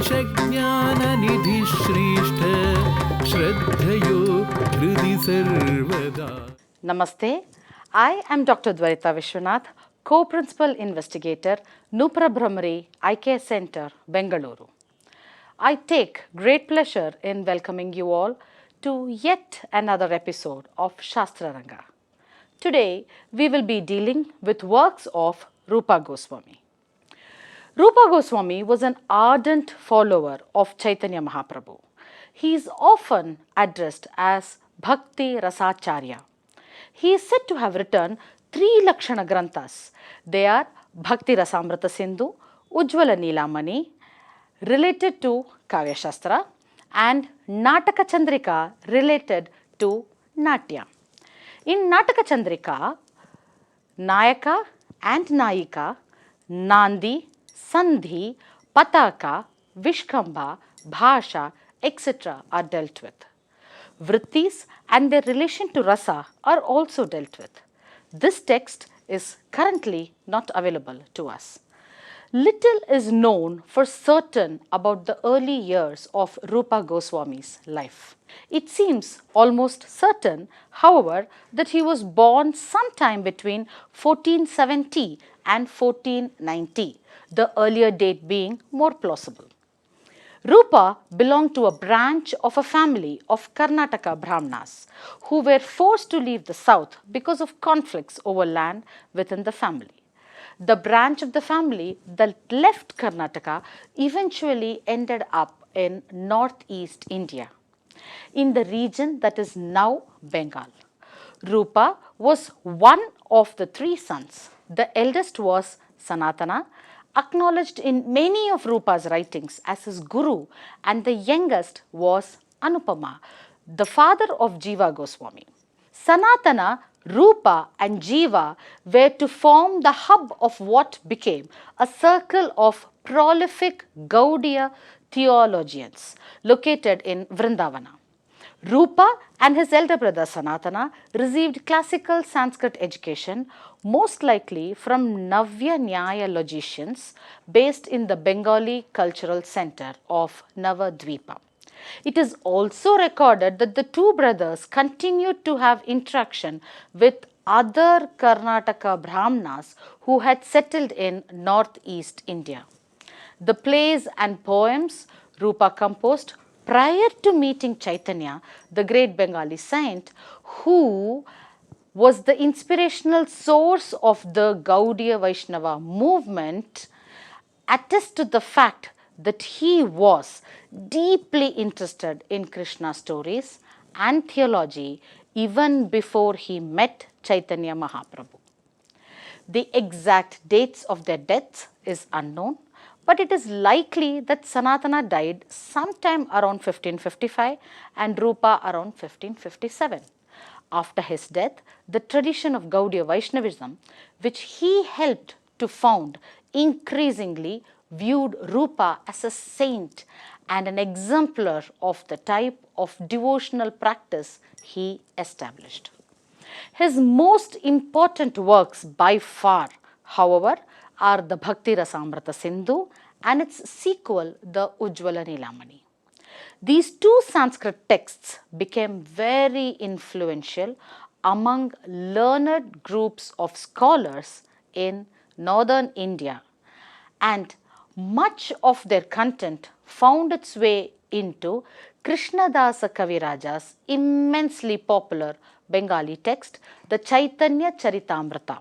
देशज्ञाननिधि श्रेष्ठ श्रद्धयो हृदि सर्वदा. Namaste. I am Dr. Dwaritha Viswanatha, Co-Principal Investigator, Noopura Bhramari Eye Care Center, Bengaluru. I take great pleasure in welcoming you all to yet another episode of Śāstra Ranga. Today, we will be dealing with works of Rupagoswamin. Rupagoswamin was an ardent follower of Chaitanya Mahaprabhu. He is often addressed as Bhakti Rasācharya. He is said to have written 3 Lakshana Granthas. They are Bhakti Rasāmr tasindhu Ujwalanīlamaṇi, related to Kavyashastra, and Nataka Chandrika, related to Natya. In Nataka Chandrika, Nayaka and Nayaka, Nandi, Sandhi, Pataka, Vishkamba, Bhasha, etc. are dealt with. Vrittis and their relation to Rasa are also dealt with. This text is currently not available to us. Little is known for certain about the early years of Rupagoswamin's life. It seems almost certain, however, that he was born sometime between 1470 and 1490, the earlier date being more plausible. Rupa belonged to a branch of a family of Karnataka Brahmanas who were forced to leave the south because of conflicts over land within the family. The branch of the family that left Karnataka eventually ended up in northeast India, in the region that is now Bengal. Rupa was one of the 3 sons. The eldest was Sanatana, acknowledged in many of Rupa's writings as his guru, and the youngest was Anupama, the father of Jiva Goswami. Sanatana, Rupa and Jiva were to form the hub of what became a circle of prolific Gaudiya theologians located in Vrindavana. Rupa and his elder brother Sanatana received classical Sanskrit education, most likely from Navya Nyaya logicians based in the Bengali cultural center of Navadvipa. It is also recorded that the 2 brothers continued to have interaction with other Karnataka Brahmanas who had settled in northeast India. The plays and poems Rupa composed prior to meeting Chaitanya, the great Bengali saint, who was the inspirational source of the Gaudiya Vaishnava movement, attest to the fact that he was deeply interested in Krishna stories and theology even before he met Chaitanya Mahaprabhu. The exact dates of their deaths is unknown, but it is likely that Sanatana died sometime around 1555 and Rupa around 1557. After his death, the tradition of Gaudiya Vaishnavism, which he helped to found, increasingly viewed Rupa as a saint and an exemplar of the type of devotional practice he established. His most important works by far, however, are the Bhakti Rasāmr tasindhu and its sequel, the Ujwalanīlamaṇi. These 2 Sanskrit texts became very influential among learned groups of scholars in northern India, and much of their content found its way into Krishnadasa Kaviraja's immensely popular Bengali text, the Chaitanya Charitamrita,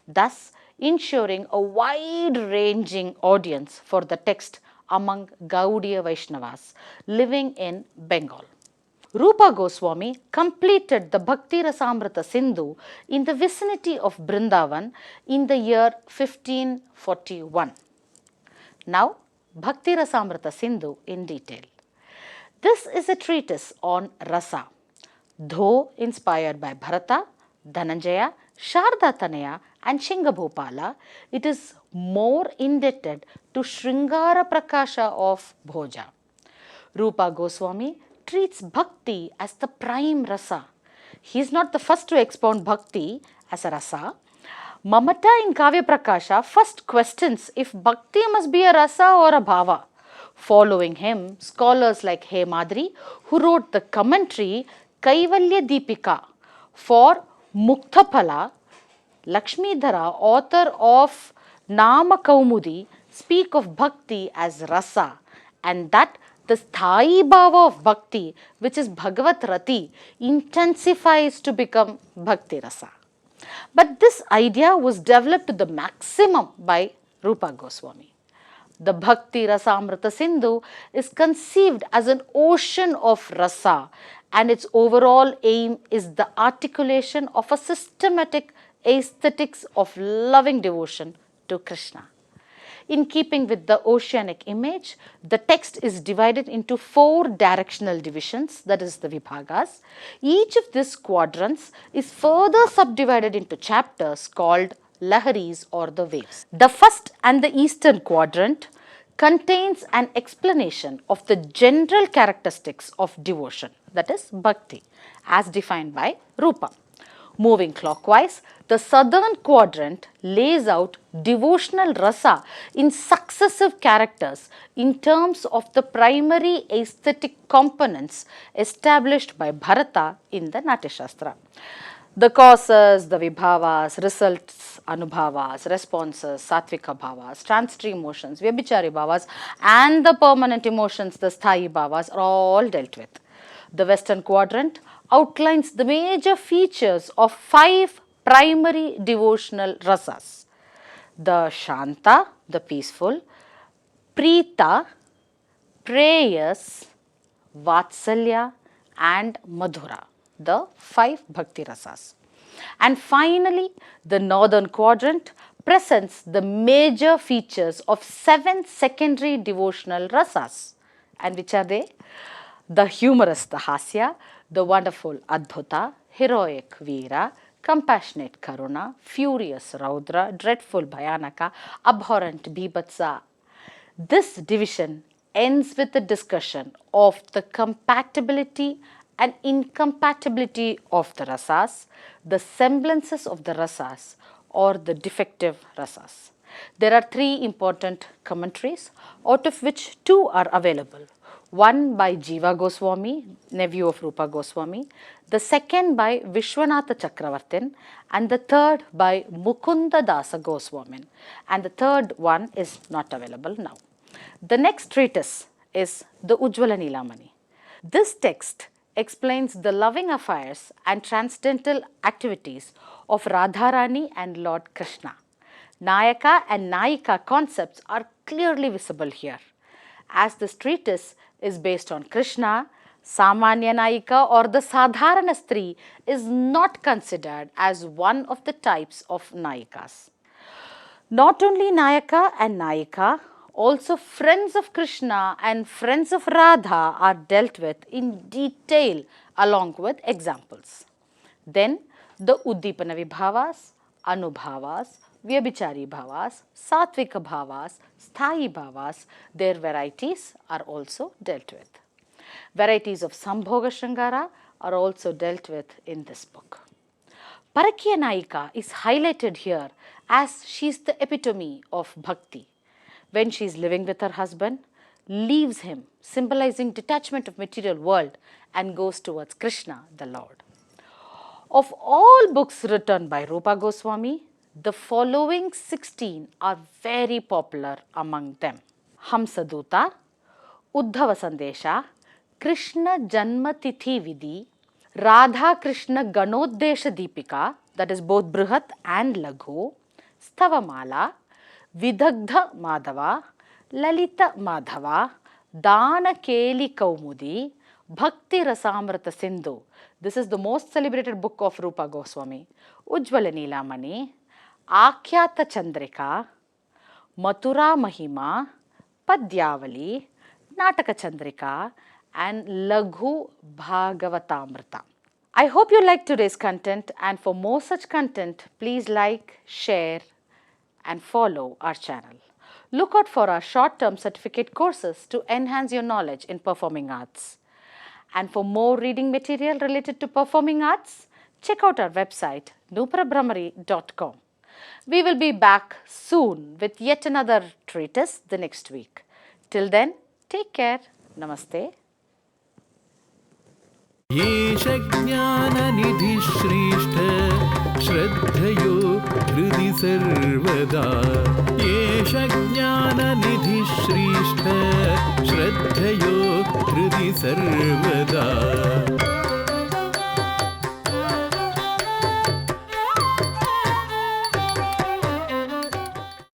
thus ensuring a wide-ranging audience for the text among Gaudiya Vaishnavas living in Bengal. Rupagoswamin completed the Bhakti Rasāmr tasindhu in the vicinity of Vrindavan in the year 1541. Now, Bhakti Rasāmr tasindhu in detail. This is a treatise on Rasa. Though inspired by Bhārata, Dhananjaya, Sharda Tanaya and Shingabhopala, it is more indebted to Sringara Prakasha of Bhoja. Rupagoswamin treats Bhakti as the prime rasa. He is not the first to expound Bhakti as a rasa. Mamata in Kavya Prakasha first questions if Bhakti must be a rasa or a bhava. Following him, scholars like Madri, who wrote the commentary Kaivalya Deepika for Muktaphala, Lakshmidhara, author of Nama Kaumudi, speak of Bhakti as Rasa, and that the Sthayi Bhava of Bhakti, which is Bhagavat Rati, intensifies to become Bhakti Rasa. But this idea was developed to the maximum by Rupagoswami. The Bhakti Rasāmr tasindhu is conceived as an ocean of rasa, and its overall aim is the articulation of a systematic aesthetics of loving devotion to Krishna. In keeping with the oceanic image, the text is divided into 4 directional divisions, that is the vibhagas. Each of these quadrants is further subdivided into chapters called laharis or the waves. The first and the eastern quadrant contains an explanation of the general characteristics of devotion, that is bhakti, as defined by Rupa. Moving clockwise, the southern quadrant lays out devotional rasa in successive characters in terms of the primary aesthetic components established by Bhārata in the Natyashastra. The causes, the vibhavas, results, anubhavas, responses, sattvika bhavas, transitory emotions, vyabhichari bhavas, and the permanent emotions, the sthayi bhavas, are all dealt with. The western quadrant outlines the major features of 5 primary devotional rasas: the Shanta, the peaceful, Prita, prayers, Vatsalya, and Madhura, the 5 Bhakti Rasas. And finally, the northern quadrant presents the major features of 7 secondary devotional rasas. And which are they? The humorous, the Hasya, the wonderful Adbhuta, heroic Veera, compassionate Karuna, furious Raudra, dreadful Bhayanaka, abhorrent Bibhatsa. This division ends with a discussion of the compatibility and incompatibility of the rasas, the semblances of the rasas, or the defective rasas. There are 3 important commentaries, out of which 2 are available. One by Jiva Goswami, nephew of Rupa Goswami, the second by Vishwanatha Chakravartin, and the third by Mukunda Dasa Goswamin, and the third one is not available now. The next treatise is the Ujwalanīlamaṇi. This text explains the loving affairs and transcendental activities of Radharani and Lord Krishna. Nayaka and Nayika concepts are clearly visible here. As this treatise is based on Krishna, Samanya Nayika or the Sadharana Stri is not considered as one of the types of Nayikas. Not only Nayaka and Nayika, also friends of Krishna and friends of Radha are dealt with in detail along with examples. Then the Uddipana Vibhavas, Anubhavas, Vyabhichari Bhavas, Sattvika Bhavas, Sthayi Bhavas, their varieties are also dealt with. Varieties of Sambhoga Shringara are also dealt with in this book. Parakya Nayika is highlighted here as she is the epitome of bhakti. When she is living with her husband, leaves him, symbolizing detachment of material world, and goes towards Krishna, the Lord. Of all books written by Rupa Goswami, the following 16 are very popular among them: Hamsaduta, Uddhava Sandesha, Krishna Janma Tithi Vidhi, Radha Krishna Ganoddesha Deepika, that is both Brihat and Laghu, Stavamala, Vidagdha Madhava, Lalita Madhava, Dana Keli Kaumudi, Bhakti Rasāmr tasindhu. This is the most celebrated book of Rupa Goswami. Ujwalanīlamaṇi, Ākhyata Chandrika, Mathura Mahima, Padyavali, Nataka Chandrika, and Laghu Bhagavatamrita. I hope you liked today's content, and for more such content, please like, share, and follow our channel. Look out for our short-term certificate courses to enhance your knowledge in performing arts. And for more reading material related to performing arts, check out our website noopura.bhramari.com. We will be back soon with yet another treatise the next week. Till then, Take care. Namaste. येष ज्ञाननिधिः श्रेष्ठ श्रद्धयो हृदि सर्वदा येष ज्ञाननिधिः श्रेष्ठ श्रद्धयो हृदि सर्वदा